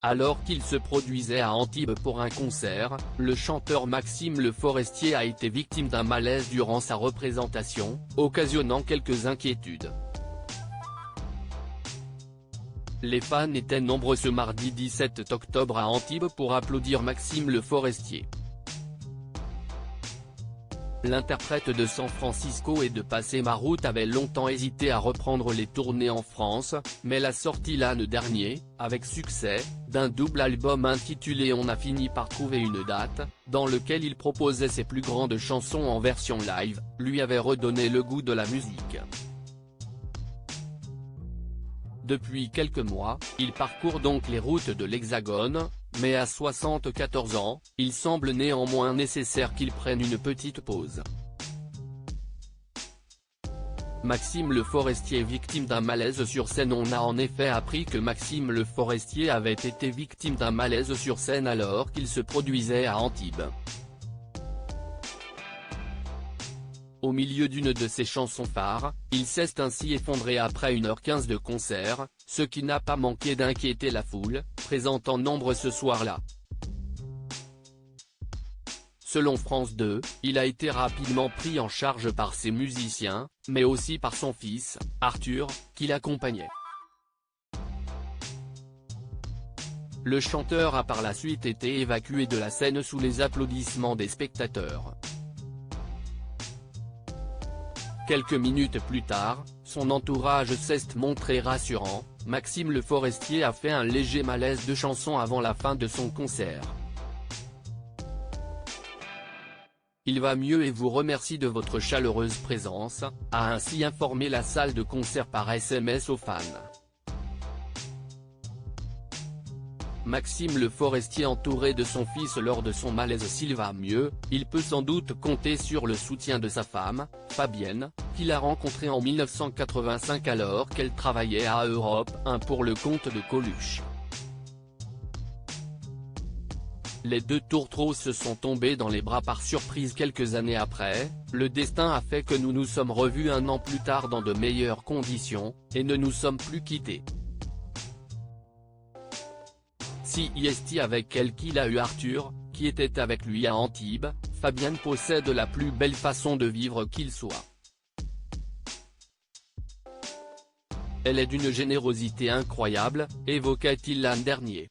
Alors qu'il se produisait à Antibes pour un concert, le chanteur Maxime Le Forestier a été victime d'un malaise durant sa représentation, occasionnant quelques inquiétudes. Les fans étaient nombreux ce mardi 17 octobre à Antibes pour applaudir Maxime Le Forestier. L'interprète de San Francisco et de Passer ma route avait longtemps hésité à reprendre les tournées en France, mais la sortie l'an dernier, avec succès, d'un double album intitulé On a fini par trouver une date, dans lequel il proposait ses plus grandes chansons en version live, lui avait redonné le goût de la musique. Depuis quelques mois, il parcourt donc les routes de l'Hexagone, mais à 74 ans, il semble néanmoins nécessaire qu'il prenne une petite pause. Maxime Le Forestier victime d'un malaise sur scène. On a en effet appris que Maxime Le Forestier avait été victime d'un malaise sur scène alors qu'il se produisait à Antibes. Au milieu d'une de ses chansons phares, il s'est ainsi effondré après 1h15 de concert, ce qui n'a pas manqué d'inquiéter la foule, présente en nombre ce soir-là. Selon France 2, il a été rapidement pris en charge par ses musiciens, mais aussi par son fils, Arthur, qui l'accompagnait. Le chanteur a par la suite été évacué de la scène sous les applaudissements des spectateurs. Quelques minutes plus tard, son entourage s'est montré rassurant, Maxime Le Forestier a fait un léger malaise de chanson avant la fin de son concert. Il va mieux et vous remercie de votre chaleureuse présence, a ainsi informé la salle de concert par SMS aux fans. Maxime Le Forestier entouré de son fils lors de son malaise. S'il va mieux, il peut sans doute compter sur le soutien de sa femme, Fabienne, qu'il a rencontrée en 1985 alors qu'elle travaillait à Europe 1 pour le compte de Coluche. Les deux tourtereaux se sont tombés dans les bras par surprise quelques années après, le destin a fait que nous nous sommes revus un an plus tard dans de meilleures conditions, et ne nous sommes plus quittés. Si est avec elle qu'il a eu Arthur, qui était avec lui à Antibes, Fabienne possède la plus belle façon de vivre qu'il soit. Elle est d'une générosité incroyable, évoquait-il l'an dernier.